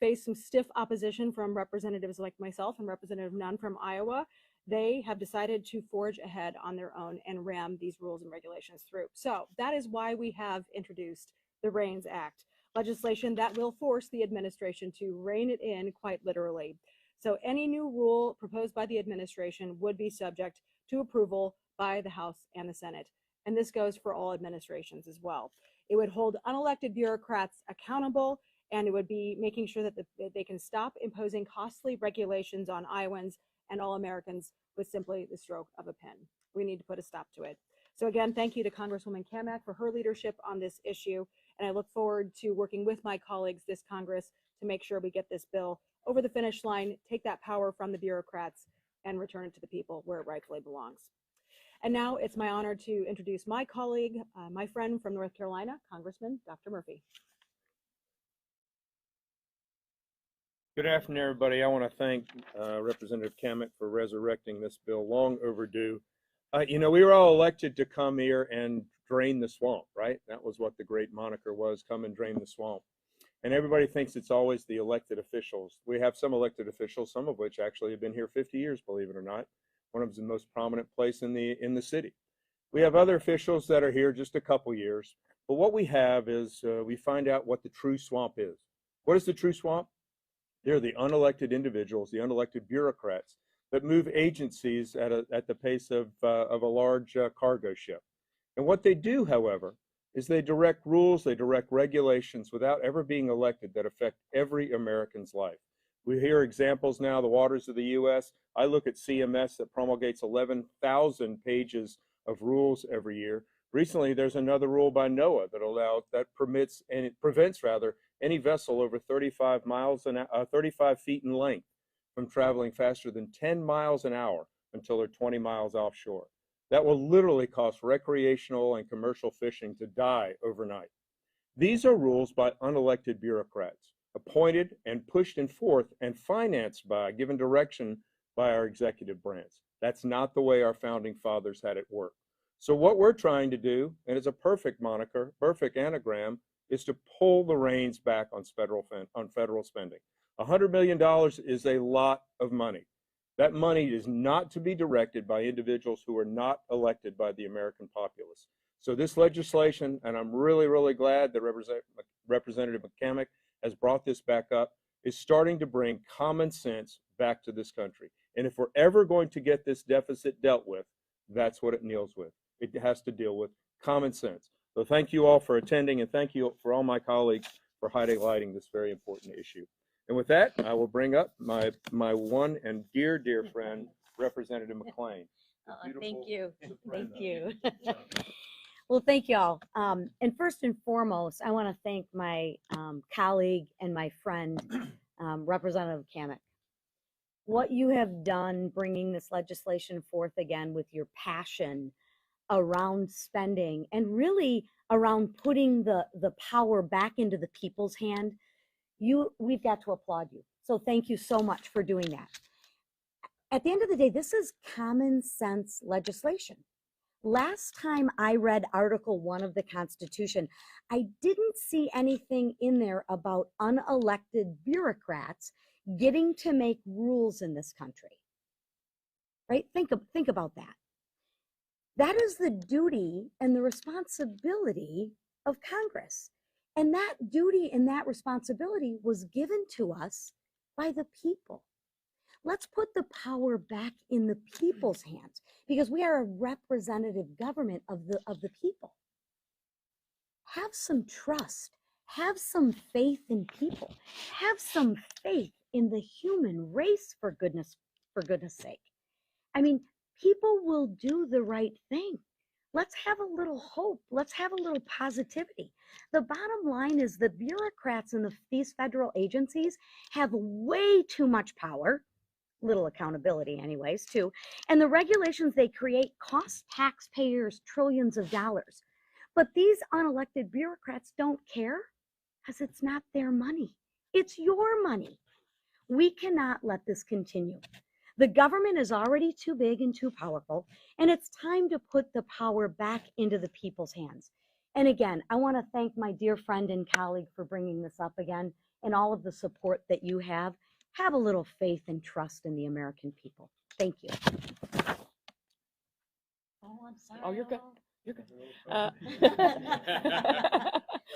faced some stiff opposition from representatives like myself and Representative Nunn from Iowa, they have decided to forge ahead on their own and ram these rules and regulations through. So that is why we have introduced the REINS Act, legislation that will force the administration to rein it in quite literally. So any new rule proposed by the administration would be subject to approval by the House and the Senate. And this goes for all administrations as well. It would hold unelected bureaucrats accountable, and it would be making sure that they can stop imposing costly regulations on Iowans and all Americans with simply the stroke of a pen. We need to put a stop to it. So again, thank you to Congresswoman Cammack for her leadership on this issue, and I look forward to working with my colleagues this Congress to make sure we get this bill over the finish line, take that power from the bureaucrats, and return it to the people where it rightfully belongs. And now it's my honor to introduce my colleague, my friend from North Carolina, Congressman Dr. Murphy. Good afternoon, everybody. I want to thank Representative Cammack for resurrecting this bill, long overdue. You know, we were all elected to come here and drain the swamp, right? That was what the great moniker was, come and drain the swamp. And everybody thinks it's always the elected officials. We have some elected officials, some of which actually have been here 50 years, believe it or not. One of them is the most prominent place in the city. We have other officials that are here just a couple years. But what we have is we find out what the true swamp is. What is the true swamp? They're the unelected individuals, the unelected bureaucrats that move agencies at the pace of a large cargo ship. And what they do, however, is they direct rules, they direct regulations without ever being elected that affect every American's life. We hear examples now, the waters of the U.S. I look at CMS that promulgates 11,000 pages of rules every year. Recently, there's another rule by NOAA that permits and it prevents rather any vessel over 35 feet in length from traveling faster than 10 miles an hour until they're 20 miles offshore. That will literally cause recreational and commercial fishing to die overnight. These are rules by unelected bureaucrats, appointed and pushed forth and financed by, given direction by our executive branch. That's not the way our founding fathers had it work. So what we're trying to do, and it's a perfect moniker, perfect anagram, is to pull the reins back on federal spending. $100 million is a lot of money. That money is not to be directed by individuals who are not elected by the American populace. So this legislation, and I'm really, really glad that Representative Cammack has brought this back up, is starting to bring common sense back to this country. And if we're ever going to get this deficit dealt with, that's what it deals with. It has to deal with common sense. So thank you all for attending, and thank you for all my colleagues for highlighting this very important issue. And with that, I will bring up my one and dear, dear friend, Representative McClain. Thank you. Thank you. Well, thank you all. And first and foremost, I want to thank my colleague and my friend, Representative Cammack. What you have done bringing this legislation forth again with your passion around spending and really around putting the power back into the people's hand, we've got to applaud you. So thank you so much for doing that. At the end of the day, this is common sense legislation. Last time I read Article 1 of the Constitution, I didn't see anything in there about unelected bureaucrats getting to make rules in this country. Right? Think about that. That is the duty and the responsibility of Congress. And that duty and that responsibility was given to us by the people. Let's put the power back in the people's hands because we are a representative government of the people. Have some trust, have some faith in people, have some faith in the human race, for goodness sake. I mean, people will do the right thing. Let's have a little hope. Let's have a little positivity. The bottom line is the bureaucrats in these federal agencies have way too much power, little accountability anyways too, and the regulations they create cost taxpayers trillions of dollars. But these unelected bureaucrats don't care because it's not their money. It's your money. We cannot let this continue. The government is already too big and too powerful, and it's time to put the power back into the people's hands. And again, I want to thank my dear friend and colleague for bringing this up again. and all of the support that you have a little faith and trust in the American people. Thank you. Oh, I'm sorry. Oh, you're good. You're good.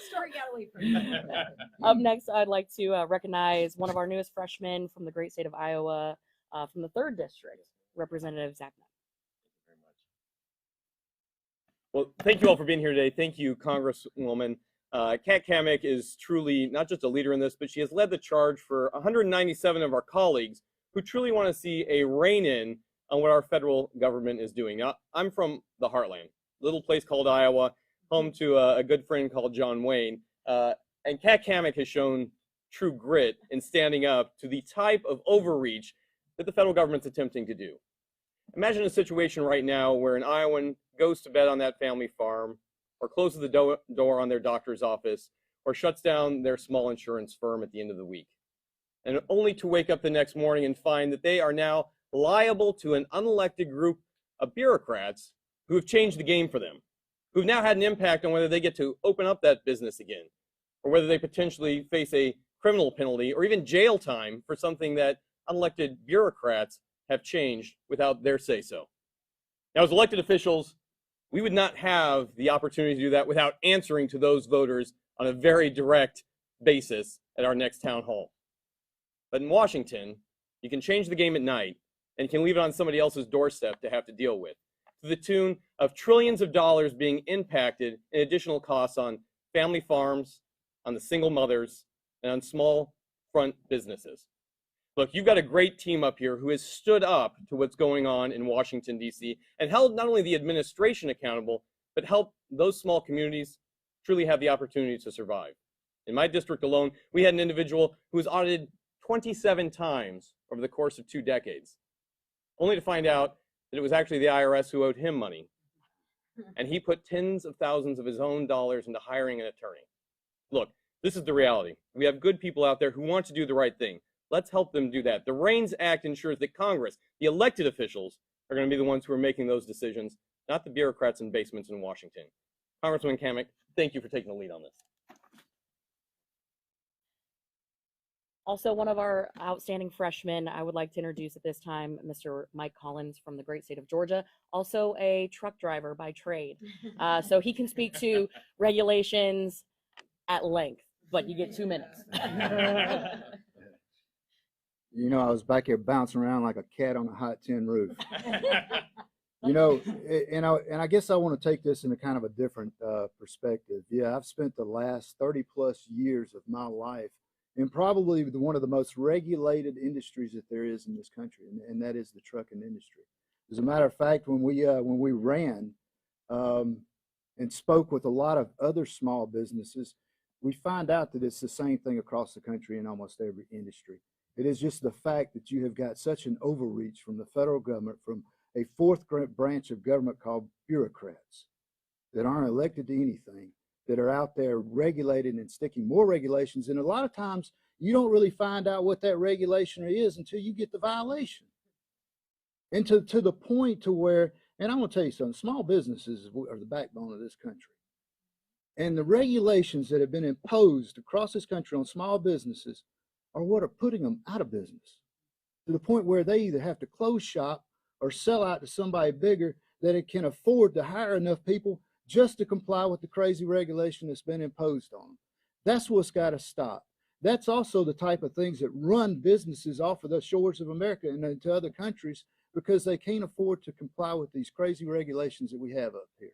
Story got away from me. Up next, I'd like to recognize one of our newest freshmen from the great state of Iowa, from the 3rd District, Representative Zach. Well, thank you all for being here today. Thank you, Congresswoman. Kat Cammack is truly not just a leader in this, but she has led the charge for 197 of our colleagues who truly want to see a rein-in on what our federal government is doing. Now, I'm from the heartland, little place called Iowa, home to a good friend called John Wayne. And Kat Cammack has shown true grit in standing up to the type of overreach that the federal government's attempting to do. Imagine a situation right now where an Iowan goes to bed on that family farm, or closes the door on their doctor's office, or shuts down their small insurance firm at the end of the week, and only to wake up the next morning and find that they are now liable to an unelected group of bureaucrats who have changed the game for them, who've now had an impact on whether they get to open up that business again, or whether they potentially face a criminal penalty or even jail time for something that unelected bureaucrats have changed without their say-so. Now, as elected officials, we would not have the opportunity to do that without answering to those voters on a very direct basis at our next town hall. But in Washington, you can change the game at night and can leave it on somebody else's doorstep to have to deal with, to the tune of trillions of dollars being impacted in additional costs on family farms, on the single mothers, and on small front businesses. Look, you've got a great team up here who has stood up to what's going on in Washington, D.C., and held not only the administration accountable, but helped those small communities truly have the opportunity to survive. In my district alone, we had an individual who was audited 27 times over the course of 2 decades, only to find out that it was actually the IRS who owed him money. And he put tens of thousands of his own dollars into hiring an attorney. Look, this is the reality. We have good people out there who want to do the right thing. Let's help them do that. The REINS Act ensures that Congress, the elected officials, are going to be the ones who are making those decisions, not the bureaucrats in basements in Washington. Congressman Cammack, thank you for taking the lead on this. Also, one of our outstanding freshmen I would like to introduce at this time, Mr. Mike Collins from the great state of Georgia, also a truck driver by trade. So he can speak to regulations at length, but you get 2 minutes. You know, I was back here bouncing around like a cat on a hot tin roof. You know, and I guess I want to take this in a kind of a different perspective. Yeah, I've spent the last 30 plus years of my life in probably one of the most regulated industries that there is in this country, and that is the trucking industry. As a matter of fact, when we ran and spoke with a lot of other small businesses, we find out that it's the same thing across the country in almost every industry. It is just the fact that you have got such an overreach from the federal government, from a 4th branch of government called bureaucrats that aren't elected to anything, that are out there regulating and sticking more regulations. And a lot of times you don't really find out what that regulation is until you get the violation. And to the point to where, and I'm going to tell you something, small businesses are the backbone of this country. And the regulations that have been imposed across this country on small businesses are what are putting them out of business, to the point where they either have to close shop or sell out to somebody bigger that it can afford to hire enough people just to comply with the crazy regulation that's been imposed on them. That's what's got to stop. That's also the type of things that run businesses off of the shores of America and into other countries because they can't afford to comply with these crazy regulations that we have up here.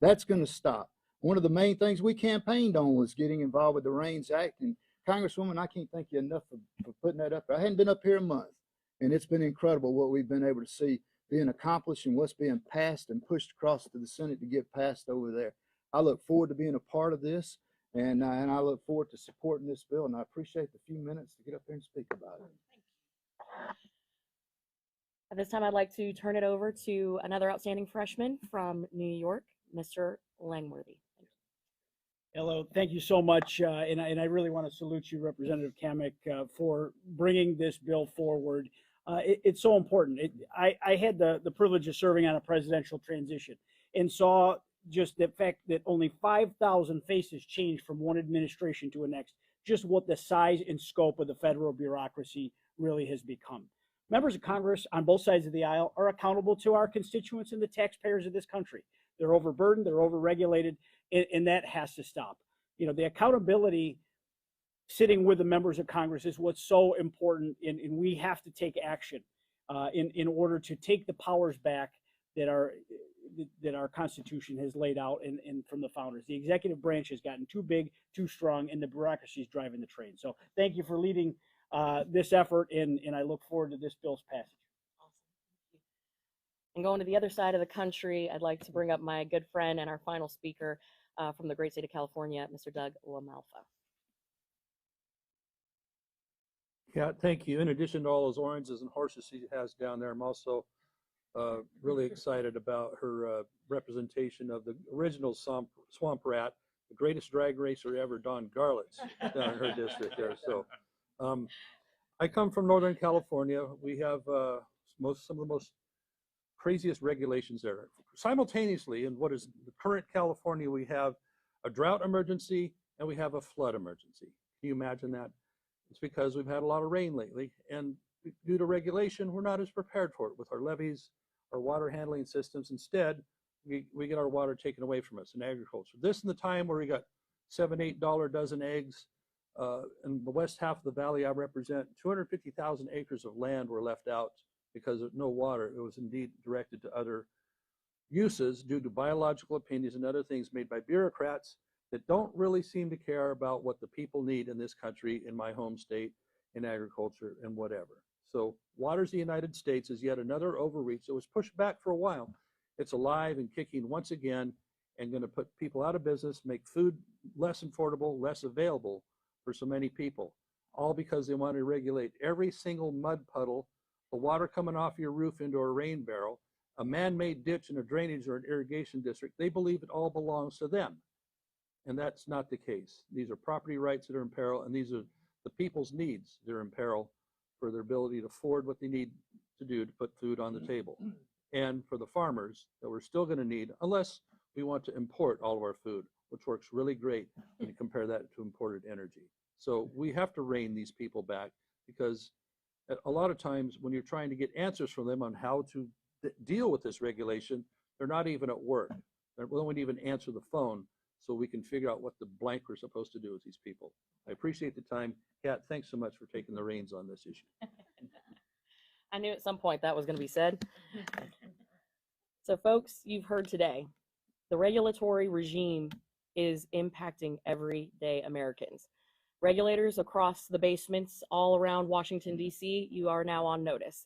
That's going to stop. One of the main things we campaigned on was getting involved with the REINS Act, and Congresswoman, I can't thank you enough for putting that up there. I hadn't been up here a month, and it's been incredible what we've been able to see being accomplished and what's being passed and pushed across to the Senate to get passed over there. I look forward to being a part of this, and I look forward to supporting this bill, and I appreciate the few minutes to get up there and speak about it. At this time, I'd like to turn it over to another outstanding freshman from New York, Mr. Langworthy. Hello, thank you so much, and I really want to salute you, Representative Cammack, for bringing this bill forward. It's so important. I had the privilege of serving on a presidential transition and saw just the fact that only 5,000 faces changed from one administration to the next, just what the size and scope of the federal bureaucracy really has become. Members of Congress on both sides of the aisle are accountable to our constituents and the taxpayers of this country. They're overburdened, they're overregulated, and that has to stop. You know, the accountability sitting with the members of Congress is what's so important, and we have to take action in order to take the powers back that our Constitution has laid out and from the founders. The executive branch has gotten too big, too strong, and the bureaucracy is driving the train. So thank you for leading this effort, and I look forward to this bill's passage. And going to the other side of the country, I'd like to bring up my good friend and our final speaker from the great state of California, Mr. Doug LaMalfa. Yeah, thank you. In addition to all those oranges and horses she has down there, I'm also really excited about her representation of the original swamp rat, the greatest drag racer ever, Don Garlitz, down in her district there. So I come from Northern California. We have some of the most craziest regulations there. Simultaneously, in what is the current California, we have a drought emergency and we have a flood emergency. Can you imagine that? It's because we've had a lot of rain lately, and due to regulation, we're not as prepared for it with our levees, our water handling systems. Instead, we get our water taken away from us in agriculture. This in the time where we got $7, $8 dozen eggs. In the west half of the valley I represent, 250,000 acres of land were left out because of no water. It was indeed directed to other uses due to biological opinions and other things made by bureaucrats that don't really seem to care about what the people need in this country, in my home state, in agriculture and whatever. So Waters of the United States is yet another overreach that was pushed back for a while. It's alive and kicking once again and going to put people out of business, make food less affordable, less available for so many people, all because they want to regulate every single mud puddle, the water coming off your roof into a rain barrel, a man-made ditch in a drainage or an irrigation district. They believe it all belongs to them. And that's not the case. These are property rights that are in peril, and these are the people's needs that are in peril for their ability to afford what they need to do to put food on the table. And for the farmers that we're still going to need, unless we want to import all of our food, which works really great when you compare that to imported energy. So we have to rein these people back, because a lot of times when you're trying to get answers from them on how to deal with this regulation, they're not even at work. They won't even answer the phone, so we can figure out what the blank we're supposed to do with these people. I appreciate the time. Kat, thanks so much for taking the reins on this issue. I knew at some point that was going to be said. So folks, you've heard today, the regulatory regime is impacting everyday Americans. Regulators across the basements all around Washington, D.C., you are now on notice.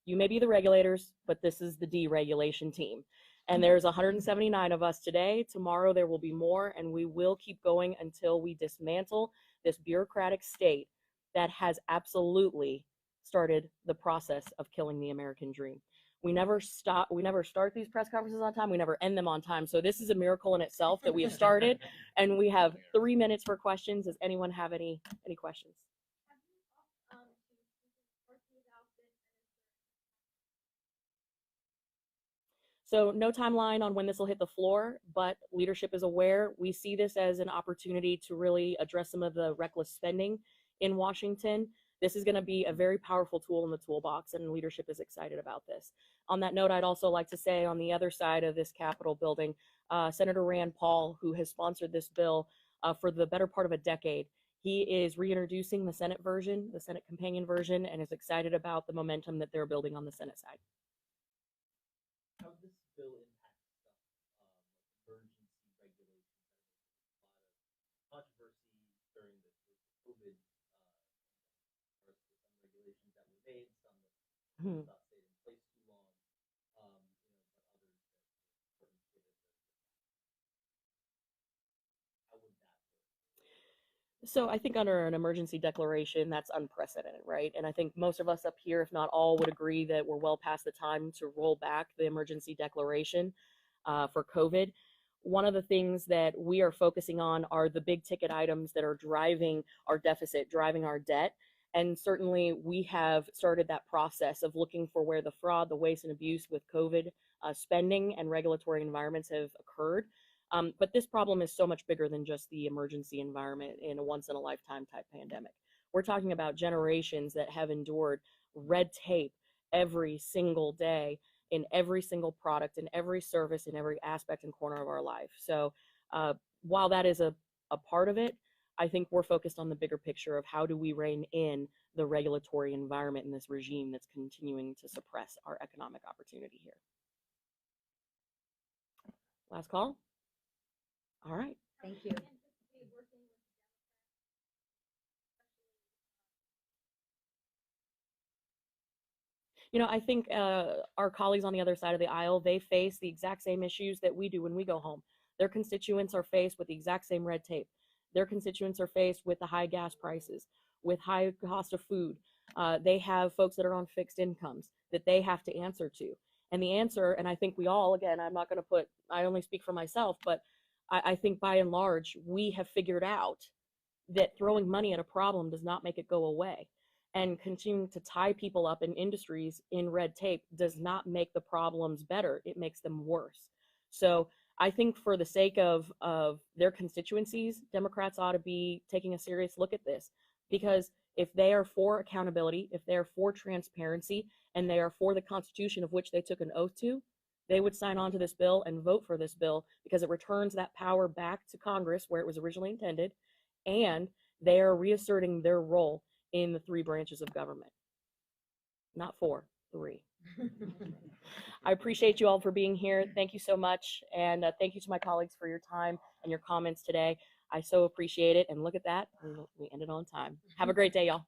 You may be the regulators, but this is the deregulation team. And there's 179 of us today. Tomorrow there will be more, and we will keep going until we dismantle this bureaucratic state that has absolutely started the process of killing the American dream. We never stop. We never start these press conferences on time. We never end them on time. So this is a miracle in itself that we have started, and we have 3 minutes for questions. Does anyone have any questions? So no timeline on when this will hit the floor, but leadership is aware. We see this as an opportunity to really address some of the reckless spending in Washington. This is going to be a very powerful tool in the toolbox, and leadership is excited about this. On that note, I'd also like to say on the other side of this Capitol building, Senator Rand Paul, who has sponsored this bill for the better part of a decade, he is reintroducing the Senate version, the Senate companion version, and is excited about the momentum that they're building on the Senate side. How does this bill impact emergency regulations? A lot of controversy during the COVID. Some regulations that were made, some that stayed in place too long, but others that weren't given how would that work? So I think under an emergency declaration, that's unprecedented, right? And I think most of us up here, if not all, would agree that we're well past the time to roll back the emergency declaration for COVID. One of the things that we are focusing on are the big ticket items that are driving our deficit, driving our debt. And certainly we have started that process of looking for where the fraud, the waste and abuse with COVID spending and regulatory environments have occurred. But this problem is so much bigger than just the emergency environment in a once-in-a-lifetime type pandemic. We're talking about generations that have endured red tape every single day in every single product, in every service, in every aspect and corner of our life. So while that is a part of it, I think we're focused on the bigger picture of how do we rein in the regulatory environment in this regime that's continuing to suppress our economic opportunity here. Last call? All right. Thank you. You know, I think our colleagues on the other side of the aisle, they face the exact same issues that we do when we go home. Their constituents are faced with the exact same red tape. Their constituents are faced with the high gas prices, with high cost of food. They have folks that are on fixed incomes that they have to answer to. And the answer, and I think we all, again, I'm not going to put, I only speak for myself, but I think by and large, we have figured out that throwing money at a problem does not make it go away. And continuing to tie people up in industries in red tape does not make the problems better. It makes them worse. So I think for the sake of their constituencies, Democrats ought to be taking a serious look at this, because if they are for accountability, if they are for transparency, and they are for the Constitution of which they took an oath to, they would sign on to this bill and vote for this bill, because it returns that power back to Congress where it was originally intended, and they are reasserting their role in the three branches of government. Not four, three. I appreciate you all for being here. Thank you so much. And thank you to my colleagues for your time and your comments today. I so appreciate it. And look at that, we ended on time. Have a great day, y'all.